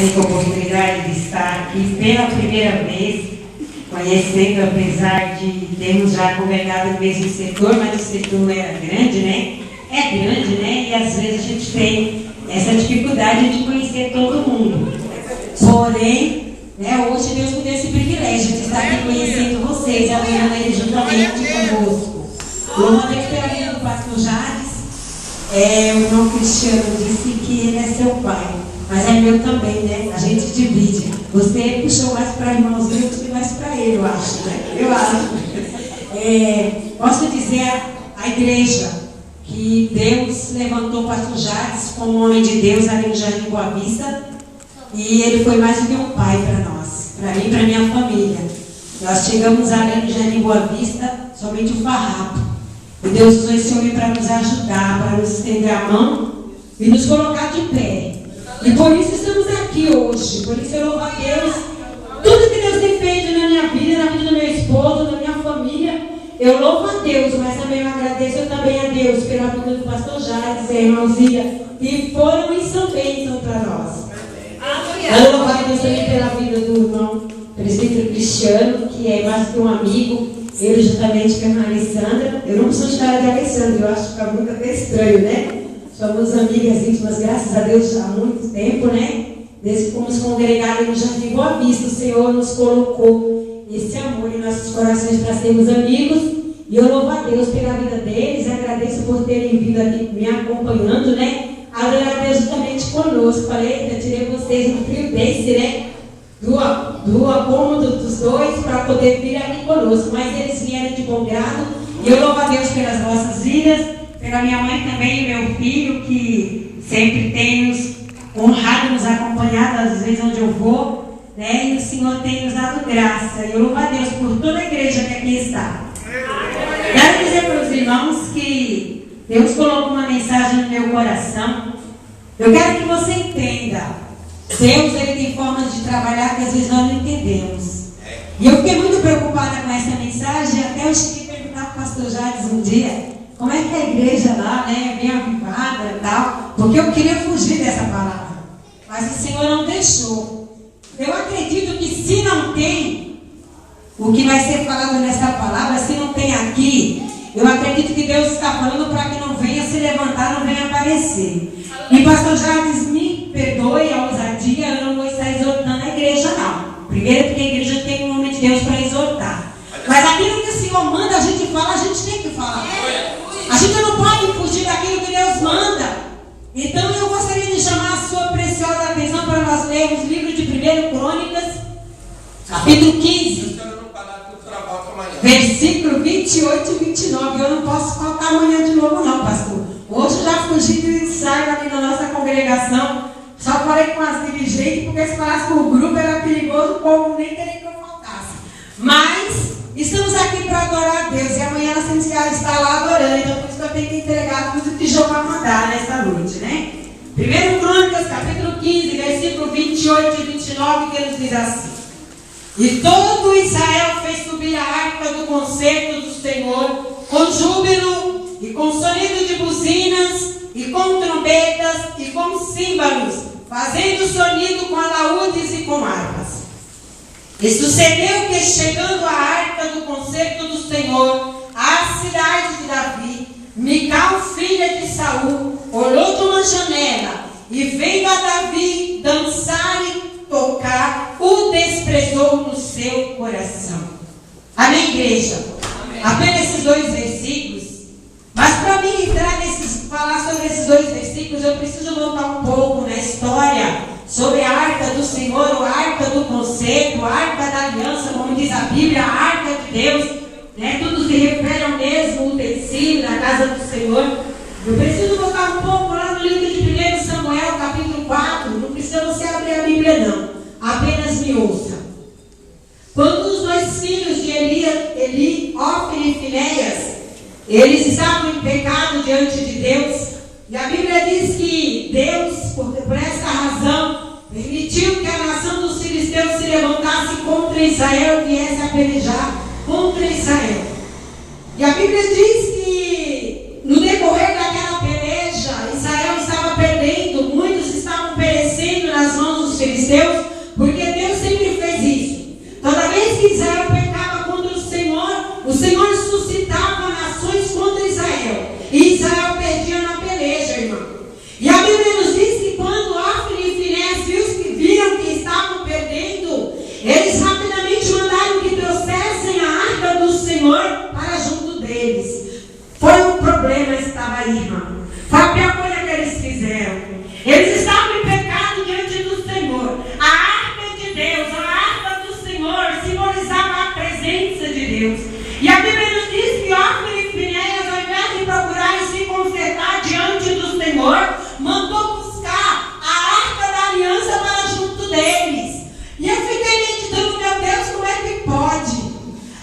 tenho a oportunidade de estar aqui pela primeira vez, conhecendo, apesar de termos já congregado no mesmo setor, mas o setor não era grande, né? É grande, né? E às vezes a gente tem essa dificuldade de conhecer todo mundo. Porém, né, hoje Deus me deu esse privilégio de estar aqui conhecendo vocês, adorando Ele juntamente conosco. Louvando a Deus pela vida do pastor Jades. O irmão Cristiano disse que ele é seu pai, mas é meu também, né? A gente divide. Você puxou mais para irmãozinho, eu puxei mais para ele, eu acho, né? Eu acho. Posso dizer a igreja que Deus levantou o pastor Jades como homem de Deus ali no Jardim Boa Vista, e ele foi mais do que um pai para nós, para mim e para minha família. Nós chegamos ali no Jardim Boa Vista somente um farrapo, e Deus usou esse homem para nos ajudar, para nos estender a mão e nos colocar de pé. E por isso estamos aqui hoje. Por isso eu louvo a Deus. Tudo que Deus tem feito na minha vida, na vida do meu esposo, da minha família, eu louvo a Deus, mas também eu agradeço também a Deus pela vida do pastor Jades e a irmãozinha, que foram e são bênçãos para nós. Eu louvo a Deus também pela vida do irmão presbítero Cristiano, que é mais que um amigo, ele juntamente com a irmã Alessandra. Eu não sou história de Alessandra, eu acho que fica muito até estranho, né? Somos amigas íntimas, graças a Deus, já há muito tempo, né? Desde que fomos congregados no Jardim Boa Vista, o Senhor nos colocou esse amor em nossos corações para sermos amigos. E eu louvo a Deus pela vida deles, agradeço por terem vindo aqui me acompanhando, né? Adorar a Deus juntamente conosco. Falei, eu tirei vocês no frio desse, né? Do cômodo dos dois para poder vir aqui conosco. Mas eles vieram de bom grado. E eu louvo a Deus pelas nossas vidas, pela minha mãe também e meu filho, que sempre tem nos honrado, nos acompanhado, às vezes onde eu vou, né? E o Senhor tem nos dado graça. E eu louvo a Deus por toda a igreja que aqui está. Quero dizer para os irmãos que Deus colocou uma mensagem no meu coração. Eu quero que você entenda. Deus, Ele tem formas de trabalhar que às vezes nós não entendemos. E eu fiquei muito preocupada com essa mensagem, até eu cheguei a perguntar para o pastor Jades um dia, como é que é a igreja lá, né, bem avivada e tal, porque eu queria fugir dessa palavra. Mas o Senhor não deixou. Eu acredito que se não tem o que vai ser falado nessa palavra, se não tem aqui, eu acredito que Deus está falando para que não venha se levantar, não venha aparecer. E pastor Jades, me perdoe a ousadia, eu não vou estar exortando a igreja, não. Primeiro porque a igreja tem um homem de Deus para exortar. Mas aquilo que o Senhor manda a gente fala, a gente tem que falar. A gente não pode fugir daquilo que Deus manda. Então eu gostaria de chamar a sua preciosa atenção para nós lermos o livro de 1 Crônicas, capítulo 15. Versículo 28 e 29. Eu não posso faltar amanhã de novo não, pastor. Hoje eu já fugi do ensaio aqui na nossa congregação. Só falei com as dirigentes, porque se falasse com o grupo era perigoso, o povo nem queria que eu faltasse. Mas estamos aqui para adorar a Deus. E amanhã nós temos que estar lá adorando. Então por isso que eu tenho que entregar tudo que João vai mandar nessa noite, né? 1 Crônicas, capítulo 15, versículo 28 e 29, que nos diz assim: E todo Israel fez subir a arca do concerto do Senhor com júbilo e com sonido de buzinas e com trombetas e com símbolos, fazendo sonido com alaúdes e com harpas. E sucedeu que, chegando a arca do concerto do Senhor à cidade de Davi, Mical, filha de Saul, olhou de uma janela e vendo a Davi dançar e tocar, o desprezou no seu coração. Amém, igreja? Amém. Apenas esses dois versículos. Mas para mim falar sobre esses dois versículos, eu preciso voltar um pouco na história sobre a arca do Senhor, a arca do concerto, a arca da aliança, como diz a Bíblia, a arca de Deus, né? Tudo se refere ao mesmo utensílio da casa do Senhor. Eu preciso voltar um pouco lá no livro de 1 Samuel, capítulo 4. Não precisa você abrir a Bíblia, não. Apenas me ouça. Quando os dois filhos de Eli, Hófni e Finéias, eles estavam em pecado diante de Deus, e a Bíblia diz que Deus, por essa razão, permitiu que a nação dos filisteus se levantasse contra Israel e viesse a pelejar contra Israel. E a Bíblia diz que no decorrer daquela peleja, Israel estava perdendo, muitos estavam perecendo nas mãos dos filisteus. filisteus, porque Deus sempre fez isso. Toda vez que Israel pecava contra o Senhor suscitava nações contra Israel. E Israel perdia na peleja, irmão. E a Bíblia nos diz que quando Ofni e Finéias viram que estavam perdendo, eles rapidamente mandaram que trouxessem a arca do Senhor para junto deles. Foi um problema que estava aí, irmão. Foi a pior coisa que eles fizeram. Eles estavam em pecado diante do Senhor. A arca de Deus, a arca do Senhor, simbolizava a presença de Deus. E a Bíblia nos diz que Ofni e Finéias, ao invés de procurar se consertar diante do Senhor, mandou buscar a arca da aliança para junto deles. E eu fiquei meditando, meu Deus, como é que pode?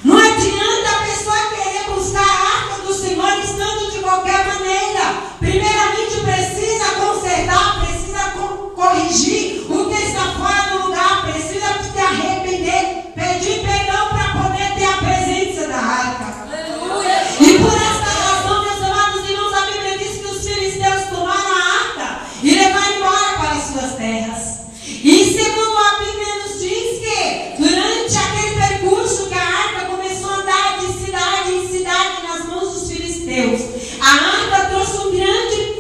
Não adianta a pessoa querer buscar a arca do Senhor estando de qualquer maneira. Primeiramente precisa consertar, precisa corrigir o que está fora do lugar, precisa se arrepender, pedir perdão para poder ter a presença da arca. Aleluia. E por esta razão, meus amados irmãos, a Bíblia diz que os filisteus tomaram a arca e levaram embora para as suas terras. E segundo a Bíblia nos diz que durante aquele percurso que a arca começou a andar de cidade em cidade nas mãos dos filisteus, a arca trouxe um grande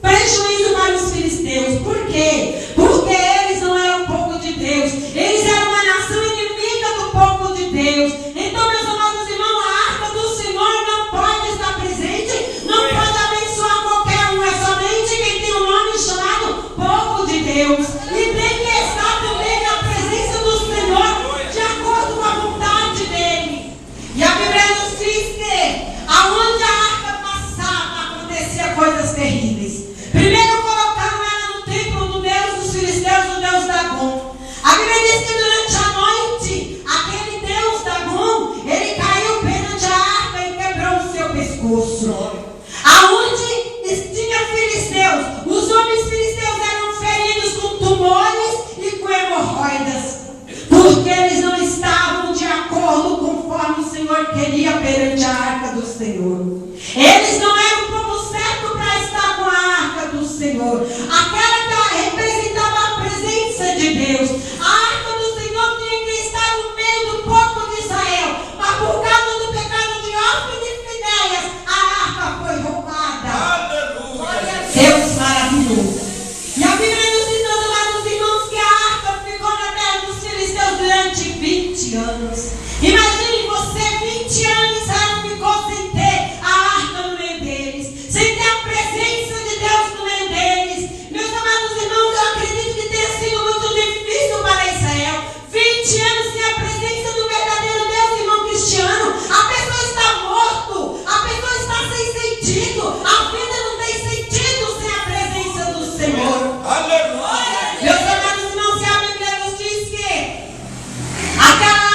prejuízo para os filisteus. Por quê? Porque eles não eram o povo de Deus. Eles eram uma nação inimiga do povo de Deus. Então, meus amados irmãos, a arca do Senhor não pode estar presente, não pode abençoar qualquer um. É somente quem tem o nome chamado povo de Deus. E tem que estar também na presença do Senhor, de acordo com a vontade dele. E a Bíblia nos diz que aonde a arca passava, acontecia coisas terríveis. Primeiro colocaram ela no templo do Deus dos filisteus, o Deus Dagom. A Bíblia diz que durante a noite, aquele Deus Dagom, ele caiu perante a arca e quebrou o seu pescoço. Aonde tinha filisteus, os homens filisteus eram feridos com tumores e com hemorroidas, porque eles não estavam de acordo conforme o Senhor queria perante a arca do Senhor. Eles não eram o povo certo para estar com a arca do Senhor, aquela que representava a presença de Deus. A arca do Senhor tinha que estar no meio do povo de Israel, mas por causa do pecado de Ofni e Finéias, a arca foi roubada. Aleluia. Deus maravilhoso. E a Bíblia nos diz, meus amados irmãos, que a arca ficou na terra dos filisteus durante 20 anos. Imagine você, 20 anos, Israel ficou sem ter a arca no meio deles, sem ter a presença de Deus no meio deles. Meus amados irmãos, eu acredito que tenha sido muito difícil para Israel. 20 anos sem a presença do verdadeiro Deus, irmão cristiano. A pessoa está morto, a pessoa está sem sentido, a vida não tem sentido sem a presença do Senhor. Aleluia. Meus amados irmãos, se a Bíblia nos diz que aquela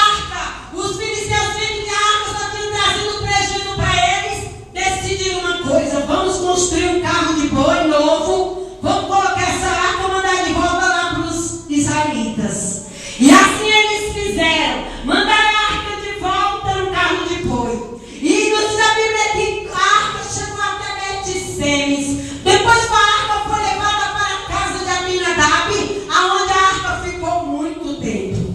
os filisteus viram que a arca só tinha trazido prejuízo para eles, decidiram uma coisa: vamos construir um carro de boi novo, vamos colocar essa arca e mandar de volta lá para os israelitas. E assim eles fizeram, mandaram a arca de volta no carro de boi. E nos diz a Bíblia que a arca chegou até Bet-Semes. Depois a arca foi levada para a casa de Abinadab, aonde a arca ficou muito tempo.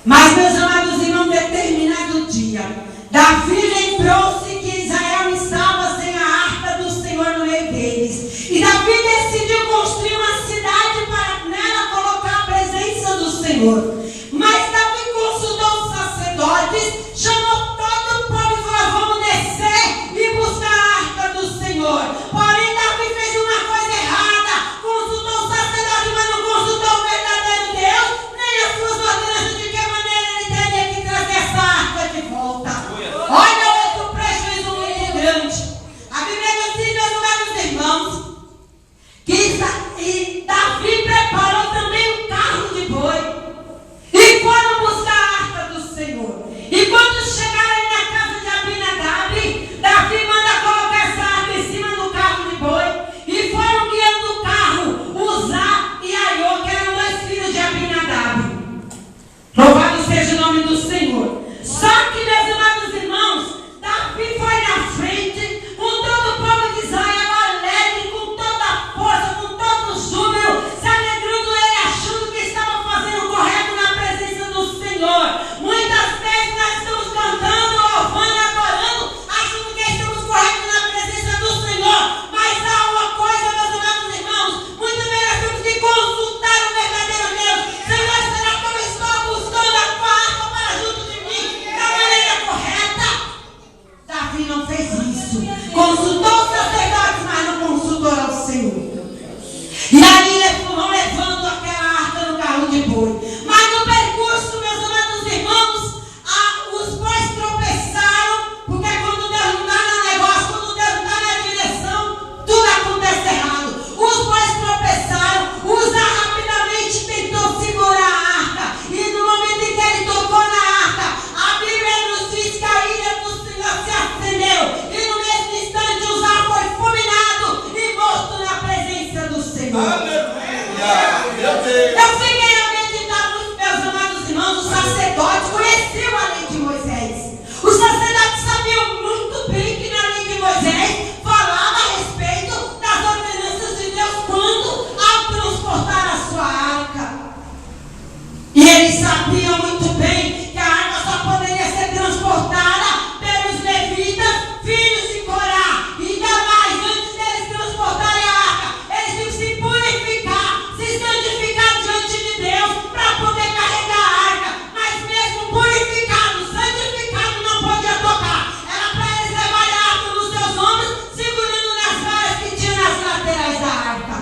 Mas, meus amados irmãos, determinado dia, Davi lembrou-se que Israel estava sem a arca do Senhor no meio deles. E Davi decidiu construir uma cidade para nela colocar a presença do Senhor. Mas Davi consultou os sacerdotes, chamou todo o povo e falou: vamos descer e buscar a arca do Senhor. Porém, Davi fez uma coisa errada, consultou os sacerdotes, mas não consultou o verdadeiro Deus, nem as suas ordenanças de que maneira ele teria que trazer essa arca de volta. Olha outro prejuízo muito grande. A Bíblia nos diz, meus amados irmãos, que Davi preparou também um carro de boi. sabiam muito bem que a arca só poderia ser transportada pelos levitas, filhos de Corá. E ainda mais, antes deles transportarem a arca, eles tinham que se purificar, se santificar diante de Deus para poder carregar a arca. Mas mesmo purificado, santificado, não podia tocar. Era para eles levarem a arca nos seus ombros, segurando nas varas que tinha nas laterais da arca.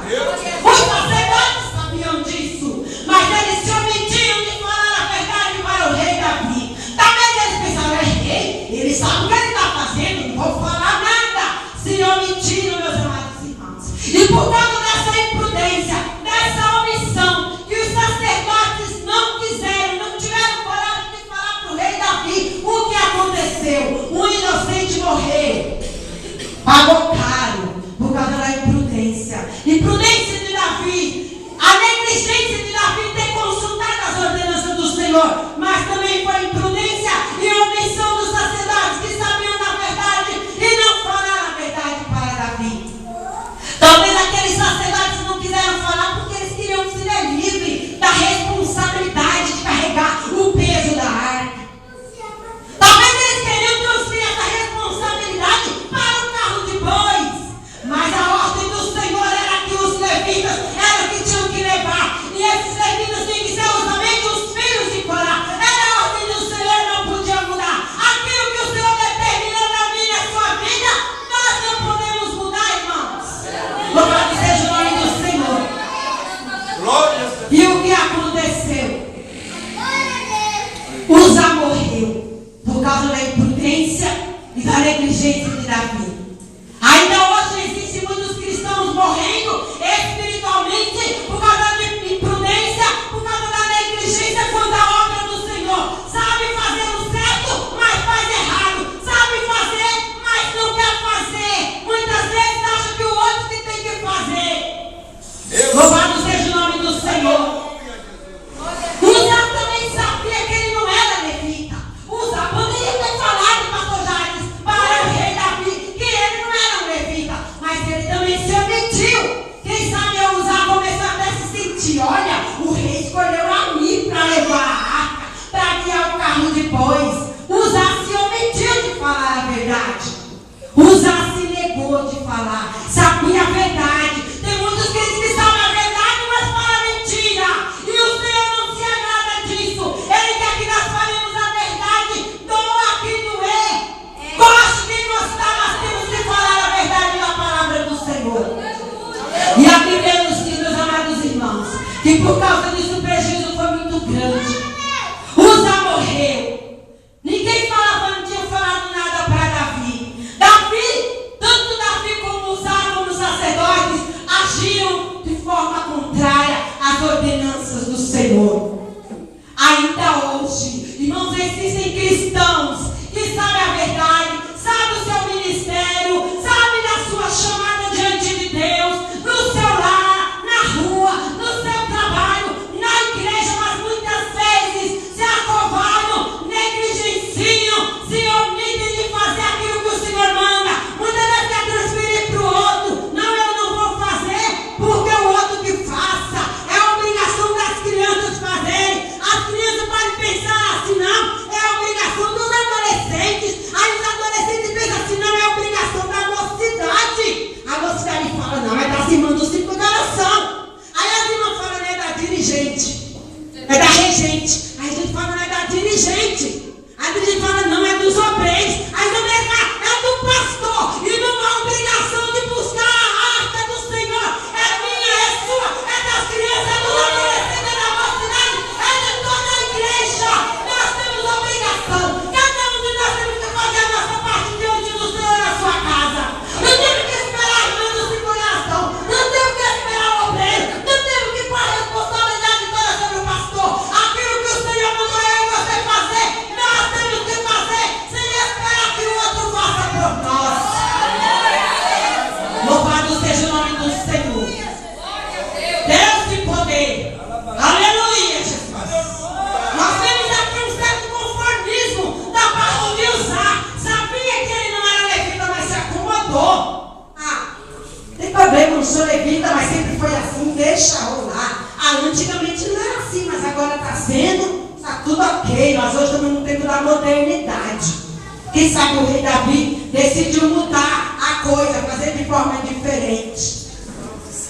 Os sacerdotes sabiam disso, mas eles se omitiam de falar a verdade para o rei Davi. Talvez eles pensaram: é rei, ele sabe o que ele está fazendo, não vou falar nada. Se omitiram, meus amados irmãos. E por causa dessa imprudência, dessa omissão, que os sacerdotes não quiseram, não tiveram coragem de falar para o rei Davi o que aconteceu. Um inocente morreu. Pagou caro por causa da imprudência. Imprudência de Davi, a negligência de Davi ter consultado as ordenanças do Senhor, mas também foi imprudência e omissão dos sacerdotes que sabiam da verdade e não falaram a verdade para Davi. Talvez aqueles sacerdotes não quiseram falar porque eles queriam ser livres da responsabilidade de carregar o peso da arca. Talvez eles queriam transferir essa responsabilidade para o carro de bois, mas a ordem do Senhor era que os levitas eram que tinham que levar, e esses levitas tinham que ser somente os filhos de Corá. Era a ordem do Senhor, não podia mudar. Aquilo que o Senhor determinou na minha e a sua vida, nós não podemos mudar, irmãos. Louvado seja o nome do Senhor. E o que aconteceu? Uza morreu por causa da imprudência e da negligência de Davi. Ainda hoje existem muitos cristãos morrendo espiritualmente por causa de imprudência, por causa da negligência quanto à obra do Senhor. Sabe fazer o certo, mas faz errado. Sabe fazer, mas não quer fazer. Muitas vezes acha que o outro que tem que fazer. Louvado seja o nome do Senhor. Uza também sabia que ele não era levita. Uza poderia ter falado, pastor Jair, para o rei Davi que ele não era um levita, mas ele também se omitiu. Quem sabe eu Uza começou até a se sentir: olha, o rei escolheu a mim para levar a arca, para guiar o carro de bois. Uza se omitiu de falar a verdade. Uza se negou de falar, sabia a verdade. Tem muitos crentes que sabem a verdade, mas falam mentira. E o Senhor não se agrada disso. Ele quer que nós falemos a verdade, doa quem doer. Goste quem gostar, mas temos que falar a verdade da palavra do Senhor. E a Bíblia nos diz, meus amados irmãos, que por causa disso o prejuízo foi muito grande. Uza morreu. Ninguém falava, não tinha falado nada para Davi. Tanto Davi como Uza, como os sacerdotes, agiam de forma contrária às ordenanças do Senhor. Ainda hoje, irmãos, existem cristãos que sabem a verdade, sabem o seu ministério, sabem da sua chamada diante de Deus, no seu lar, na rua, no seu trabalho, na igreja, mas muitas vezes se acovardam, negligenciam, se omitem de fazer aquilo que o Senhor manda. Muitas vezes quer transferir para o outro. Não, eu não vou fazer porque o outro que faça. É a obrigação das crianças fazerem. As crianças podem pensar assim: não, é a obrigação dos adolescentes. Aí os adolescentes pensam assim: não, é a obrigação da mocidade. A mocidade fala: não, é das irmãs do ciclo da oração. Aí as irmãs falam: não, é da dirigente, é da regente. Aí a gente fala: não, é da dirigente. A dirigente fala: não, é dos obreiros. Aí os obreiros falam: é do pastor. E não há obrigação de buscar a arca do Senhor. É minha, é sua, é das crianças, é dos adolescentes, é da mocidade, é de toda a igreja. Nós temos obrigação. Cada um de nós temos que fazer a nossa parte diante do Senhor na sua casa. Não temos que esperar a irmã do seu coração. Não temos que esperar o obreiro. Não temos que pôr a responsabilidade toda sobre o pastor. Aquilo que o Senhor mandou eu e você fazer, nós temos que fazer, sem esperar que o outro faça por nós. Louvado seja o nome do Senhor. Deus de poder. Aleluia, Jesus. Nós temos aqui um certo conformismo da parte de Uza. Sabia que ele não era levita, mas se acomodou. Tem problema, não sou levita, mas sempre foi assim, deixa rolar. Antigamente não era assim, mas agora está sendo. tá tudo ok. Nós hoje estamos no tempo da modernidade. Quem sabe o rei Davi decidiu mudar a coisa, fazer de forma diferente.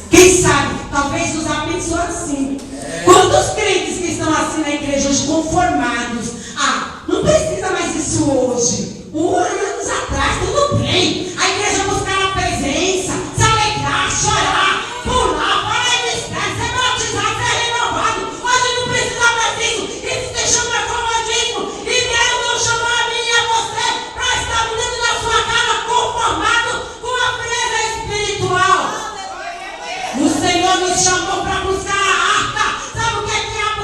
Quem sabe, talvez nos abençoe assim. Quantos crentes que estão assim na igreja hoje, conformados? Não precisa mais isso hoje. Anos atrás, tudo bem. A igreja buscar a presença, se alegrar, chorar, pular, falar em mistério, ser batizado, ser renovado. Hoje não precisa mais disso. Isso se chama comodismo. E Deus não chamou a mim e a você para estar dentro da sua casa conformado com a frieza espiritual. O Senhor nos chamou para buscar a arca. Sabe o que é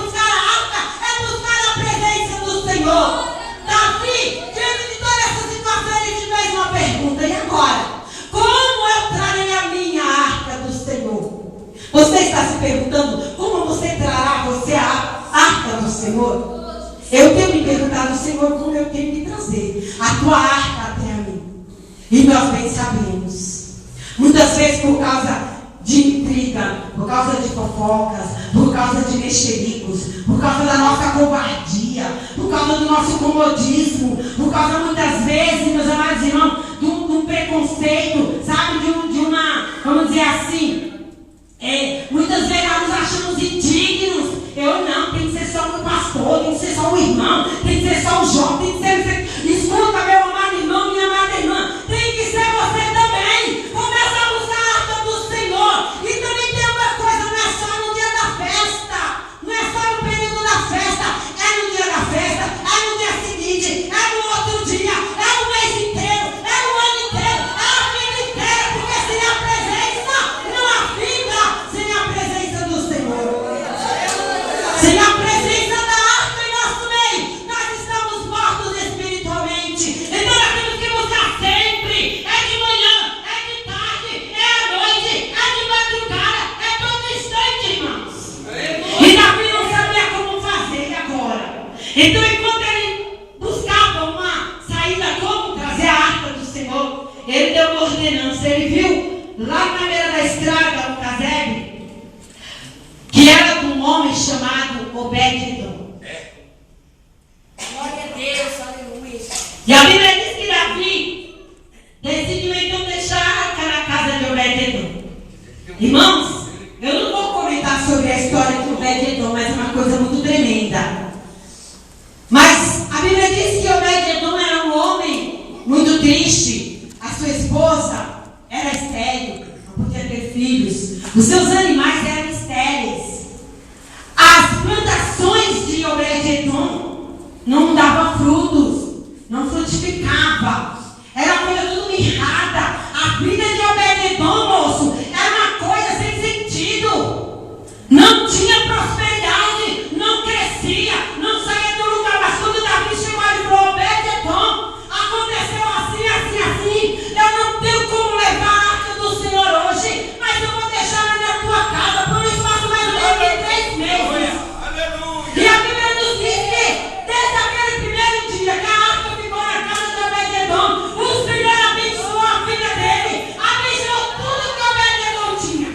buscar a arca? É buscar a presença do Senhor. Davi, diante de toda essa situação, ele te fez uma pergunta. E agora? Como eu trarei a minha arca do Senhor? Você está se perguntando como você trará a arca do Senhor? Eu tenho me perguntado, Senhor, como eu tenho que trazer a tua arca até a mim. E nós bem sabemos. Muitas vezes por causa de intriga, por causa de fofocas, por causa de mexericos, por causa da nossa covardia, por causa do nosso comodismo, por causa muitas vezes, meus amados irmãos, de um preconceito, sabe, de uma, vamos dizer assim, muitas vezes nós nos achamos indignos. Eu não, tem que ser só o pastor, tem que ser só o irmão, tem que ser só o jovem, tem que ser, escuta, meu amado irmão, minha amada irmã, tem que ser você também. Começa a buscar a arca do Senhor. E também tem uma coisa, não é só no dia da festa, não é só no período da festa, é no dia da festa, é no dia seguinte, é no outro dia, é o mês inteiro, é o ano inteiro, é a vida inteira, porque sem a presença não há vida, sem a presença do Senhor. Sem a presença da arca em nosso meio, nós estamos mortos espiritualmente. Então nós temos que buscar sempre. É de manhã, é de tarde, é à noite, é de madrugada, é todo instante, irmãos. E Davi não sabia como fazer agora. Então enquanto ele buscava uma saída, como trazer a arca do Senhor, ele deu uma ordenança. Ele viu lá na beira da estrada, o casebre, que era de um homem chamado Obed-edom. Glória a Deus, aleluia. E a Bíblia diz que Davi decidiu então deixar a arca na casa de Obed-edom. Irmãos, eu não vou comentar sobre a história de Obed-edom, mas é uma coisa muito tremenda. Mas a Bíblia diz que Obed-edom era um homem muito triste. A sua esposa era estéril, não podia ter filhos. Os seus animais eram estéreis. As plantações de Obed-edom não davam frutos, não frutificava. Era uma coisa tudo mirrada. A vida de Obed-edom, moço, era uma coisa sem sentido. Não tinha prosperidade, não crescia, não saía do lugar. Mas quando Davi chegou e falou, Obed-edom, aconteceu assim, assim, assim. Eu não tenho como levar a arca do Senhor hoje, mas eu vou deixar ela na tua casa por um espaço mais ou menos de 3 meses. E a Bíblia nos diz que desde aquele primeiro dia que a arca ficou na casa de Obed-edom, o Senhor abençoou a vida dele, abençoou tudo que Obed-edom tinha.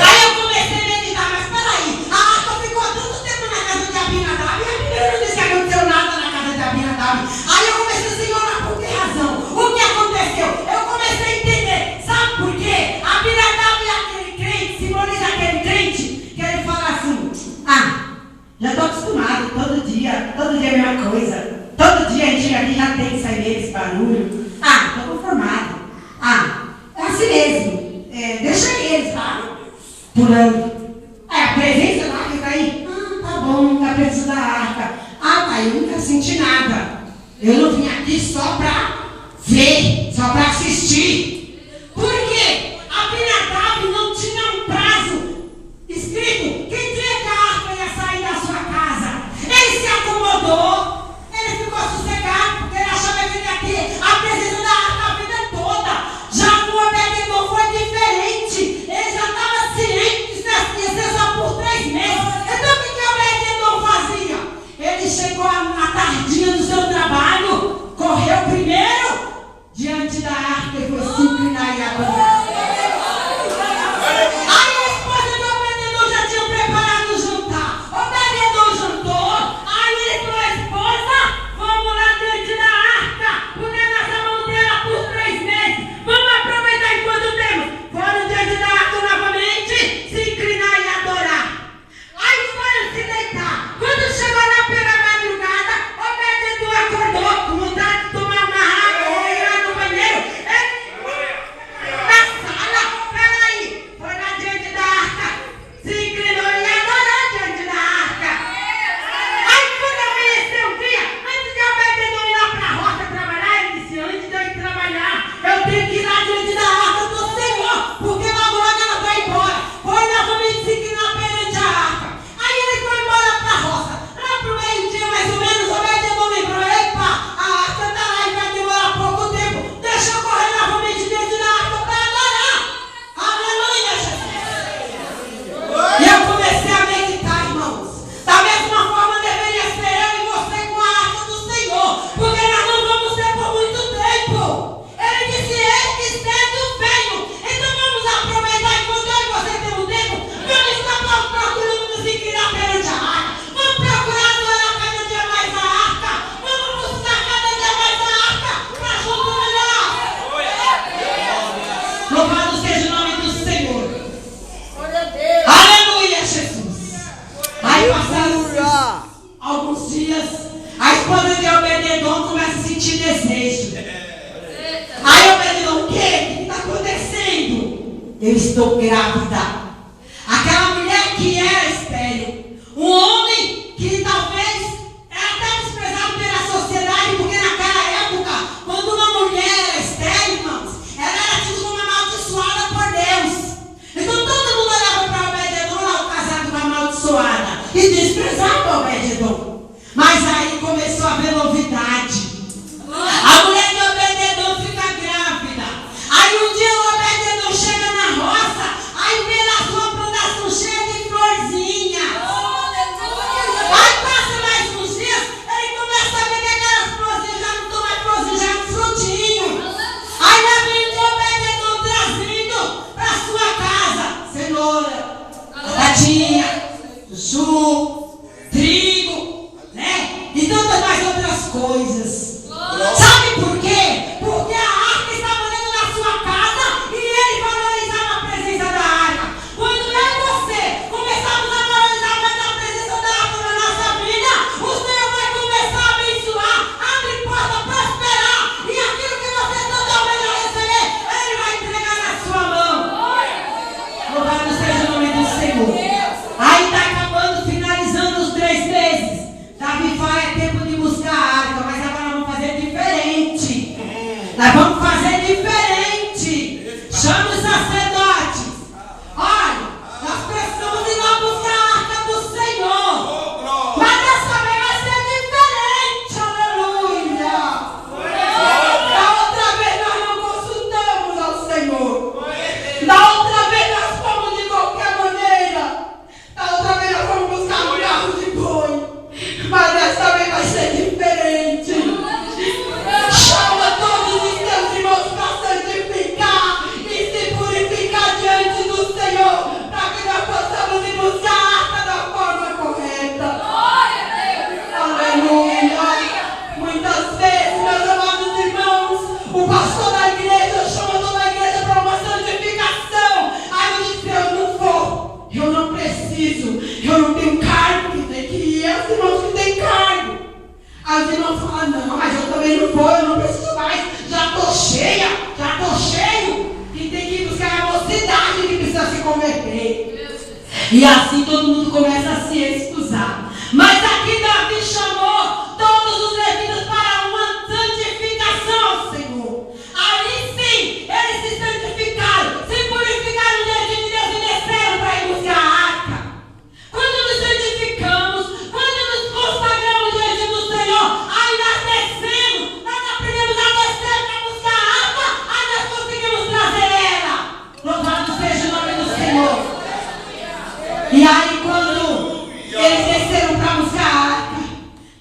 Aí eu comecei a meditar, mas peraí, a arca ficou tanto tempo na casa de Abinadab e a Bíblia não diz que aconteceu nada na casa de Abinadab. Aí eu comecei, Senhor, mas por que razão? O que aconteceu? Eu comecei a entender, sabe por quê? Abinadab é aquele crente, simboliza aquele crente que ele fala assim, já estou acostumado, todo dia é a mesma coisa. Todo dia a gente chega aqui já tem que sair esse barulho. Estou conformado. É assim mesmo. Deixa eles, pulando. A presença da arca está aí. Tá bom, tá precisando da arca. Eu nunca senti nada. Eu não vim aqui só para ver, só para assistir. Por quê? Abinadab não tinha um prazo escrito que dia que a arca ia sair da sua casa. Ele se acomodou, ele ficou sossegado, porque ele achava que ele ia ter a presença da arca a vida toda. Já o Obed-edom foi diferente. Ele já estava ciente que isso ia ser só por 3 meses. Então o que Obed-edom fazia? Ele chegou à tardinha do seu trabalho, correu primeiro diante da arca e foi assim. Passa alguns dias, a esposa de Obed-edom começa a sentir desejo. Aí Obed-edom, o que está acontecendo? Eu estou grávida. Aquela mulher que era estéril, um homem que talvez era até desprezado pela sociedade, porque naquela época, quando uma mulher era estéril, irmãos, ela era tida como amaldiçoada por Deus. Então todo mundo olhava para Obed-edom, lá o casado com a amaldiçoada, e desprezava Obed-edom. Mas aí começou a haver novidade. A mulher de Obed-edom fica grávida. Aí um dia o Obed-edom chega na roça, aí vê na sua plantação cheia de florzinha. Aí passa mais uns dias, ele começa a ver que aquelas florzinhas já não estão mais florzinhas, já é um frutinho. Aí lá vem o Obed-edom trazendo para sua casa cenoura, batatinha, chuchu, trigo, né? E tantas mais outras coisas. Sabe por quê? Porque a arca estava dentro da sua casa e ele valorizava a presença da arca. Quando eu e você começamos a valorizar mais a presença da arca na nossa vida, o Senhor vai começar a abençoar, abrir porta, prosperar, e aquilo que você tanto almeja receber, ele vai entregar na sua mão. Louvado seja o nome do Senhor. Aí está acabando, finalizando os 3 meses. Davi vai, é tempo de buscar a arca, mas agora nós vamos fazer diferente. Nós vamos fazer diferente. Chama os sacerdotes. Olha, nós precisamos ir lá buscar a arca do Senhor. Mas dessa vez vai ser diferente. Aleluia. Da outra vez nós não consultamos ao Senhor. Da outra vez nós fomos de qualquer maneira. Da outra vez nós vamos buscar um carro de boi. Mas dessa vez vai ser diferente. Chama todos os teus irmãos para santificar e se purificar diante do Senhor, para que nós possamos ir buscar a arca da forma correta. Aleluia. Muitas vezes, meus amados irmãos, o pastor da igreja chama toda a igreja para uma santificação. Aí eu disse, eu não vou, eu não preciso, eu não tenho cargo que tem que ir. É os irmãos que têm cargo. Aí os irmãos falam, não, mas eu também não vou, eu não preciso mais. Já estou cheia, já estou cheio. E tem que ir buscar a mocidade que precisa se converter. E assim todo mundo começa a se excusar. Mas aqui Davi chamou todos os levitas para uma santificação ao Senhor. Aí sim, eles se santificaram, se purificaram diante de Deus e desceram para ir buscar a arca. Quando nos santificamos, quando nos consagramos diante do Senhor, aí nós descemos, nós aprendemos a descer para buscar a arca, aí nós conseguimos trazer ela. Louvado seja o nome do Senhor. E aí quando eles desceram para buscar a arca,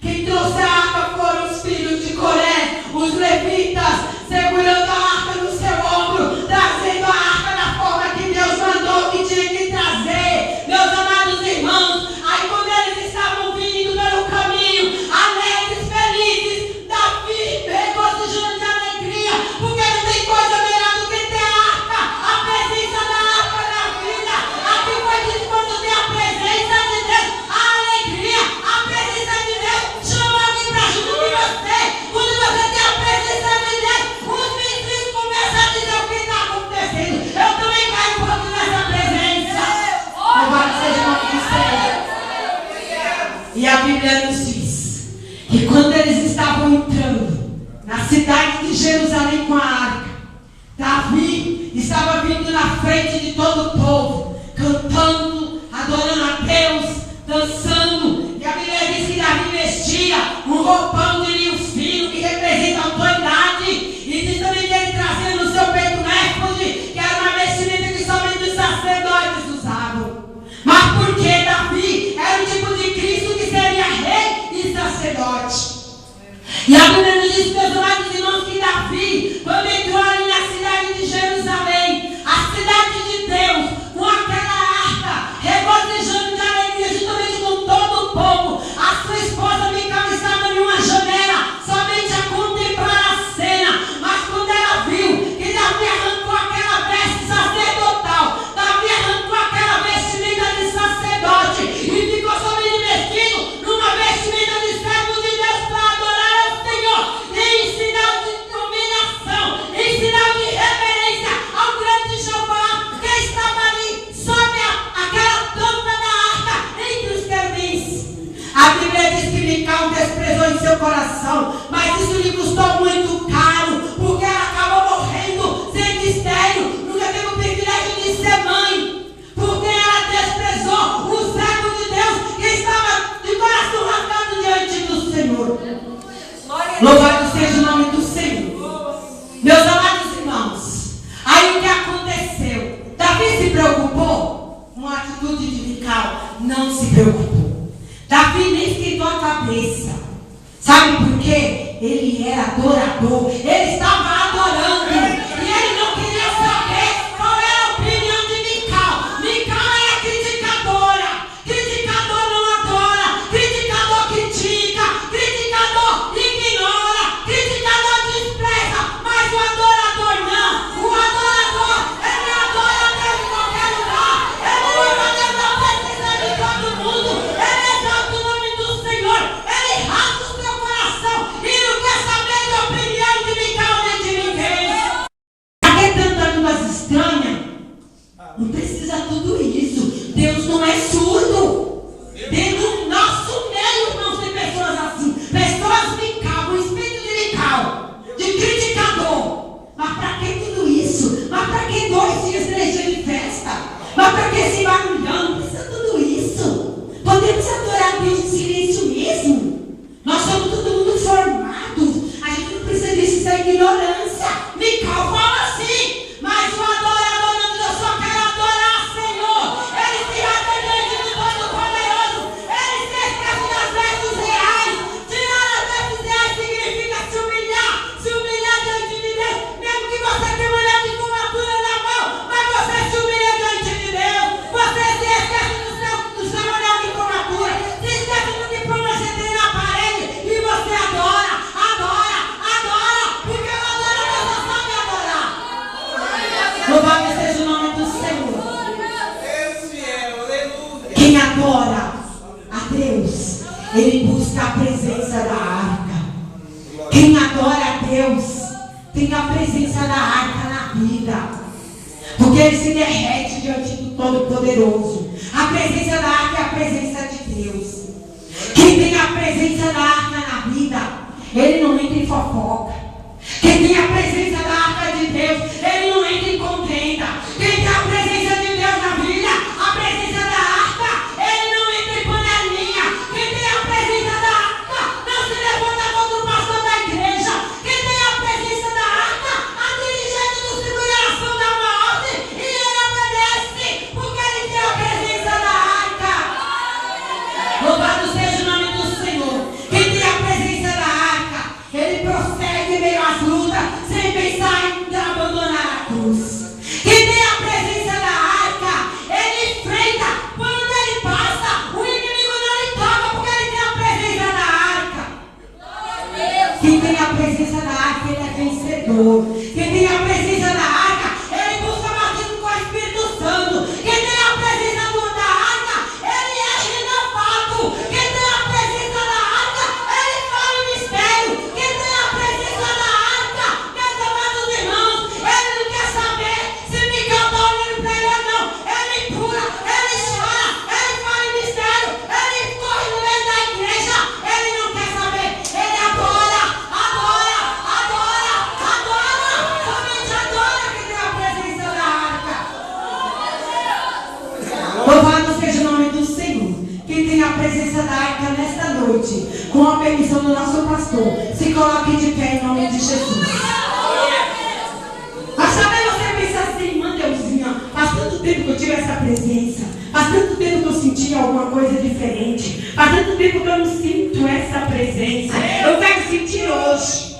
quem trouxe a arca foram os filhos de Coré, os levitas, segurando a arca no seu ombro, trazendo a arca da forma que Deus mandou que tinha que trazer. Meus amados irmãos, aí quando eles estavam vindo pelo caminho, alegres, felizes, Davi regozijando de alegria, porque não tem coisa melhor do que ter a arca, a presença da arca na vida. Aqui foi dito, quando tem a presença de Deus, a alegria, a presença de Deus chama alguém para junto de você. Quando você tem a presença de Deus, os vizinhos começam a dizer o que está acontecendo. Eu também caio um pouco nessa presença. Louvado seja o nome do Senhor. E a Bíblia nos diz que quando eles estavam entrando na cidade de Jerusalém com a arca, Davi estava vindo na frente de todo o povo, cantando, adorando a Deus, dançando. E a Bíblia diz que Davi vestia um roupão de linho fino que representa a autoridade. E diz também que ele trazia no seu peito um éfode, que era uma vestimenta que somente os sacerdotes usavam. Mas porque Davi era o tipo de Cristo que seria rei e sacerdote. E a Bíblia nos diz, meus amados irmãos, que Davi, quando entrou ali na cidade de Jerusalém, a cidade de Deus, com aquela arca, regozijando de alegria, juntamente com todo o povo, a sua esposa Mical estava em uma janela. seu coração, mas isso lhe custou muito caro, porque ela acabou morrendo sem mistério, nunca teve o privilégio de ser mãe, porque ela desprezou o servo de Deus que estava de coração rasgado diante do Senhor. Louvado seja o nome do Senhor. Meus amados irmãos, aí o que aconteceu? Davi se preocupou? Uma atitude de Mical não se preocupou. Davi nem esquentou a cabeça. Sabe por quê? Ele era adorador. Ele estava adorando. E ele não queria saber qual era a opinião de Mical. Mical era criticadora. Criticador não adora. Criticador critica. Criticador ignora. Criticador despreza. Mas o adorador não. O adorador, ele adora Deus em qualquer lugar. Ele leva Deus na presença de todo mundo. Ele exalta o nome do Senhor. Ele rasga o seu coração e não quer saber da opinião de Mical nem de ninguém. Pra que tanta língua estranha? Não precisa tudo isso. Deus não é surdo. Dentro do nosso meio, irmãos, tem pessoas assim. Pessoas Mical, o espírito de Mical, de criticador. Mas pra que tudo isso? Mas pra que 2 dias, 3 dias de festa? Mas pra que esse barulhão? Não precisa tudo isso. Podemos adorar Deus em silêncio mesmo. Nós somos todo mundo formados. A gente não precisa disso, isso é ignorância. Mical fala assim, mas o adorador não diz, eu só quero adorar, Senhor. Ele se rasga diante do Todo-Poderoso. Ele se esquece das vestes reais. Tirar as vestes reais significa se humilhar diante de Deus. Mesmo que você tenha uma olhada de formatura na mão, mas você se humilha diante de Deus. Você se esquece do seu olhar de formatura. Se esquece do diploma que você tem na parede e você adora, porque o adorador só sabe adorar. Louvado seja o nome do Senhor. Quem adora a Deus, ele busca a presença da arca. Quem adora a Deus, tem a presença da arca na vida, porque ele se derrete diante do Todo-Poderoso. A presença da arca é a presença de Deus. Quem tem a presença da arca na vida, ele não entra em fofoca. Quem tem a presença da arca de Deus, ele não entra em contenda. Quem tem a presença de Deus na vida, a presença da arca, ele não entra em panelinha. Quem tem a presença da arca, não se levanta contra o pastor da igreja. Quem tem a presença da arca, a dirigente do segurança dá uma ordem e ele obedece, porque ele tem a presença da arca. Louvado seja o nome do Senhor. Quem tem a presença da arca, ele prossegue em meio às lutas, sem pensar em abandonar a cruz. Quem tem a presença da arca, ele enfrenta. Quando ele passa, o inimigo não lhe toca, porque ele tem a presença da arca. Quem tem a presença da arca, ele é vencedor. Quem tem a presença da arca, ele busca batismo com o Espírito Santo. Quem tem a presença da arca, ele é renovado. Quem tem a presença da arca, ele fala o mistério. Quem tem a presença da arca, meus amados irmãos, ele não quer saber se Mical está olhando para ele ou não. Ele pula, ele chora, ele fala o mistério, ele corre no meio da igreja. Ele não quer saber. Ele adora. Somente adora quem tem a presença da arca. Louvado seja o nome do Senhor. Quem tem a presença da arca nesta noite, com a permissão do nosso pastor, se coloque de pé em nome de Jesus. Mas também você pensa assim, mãe Deusinha, faz tanto tempo que eu tive essa presença, faz tanto tempo que eu senti alguma coisa diferente, faz tanto tempo que eu não sinto essa presença. Eu quero sentir hoje.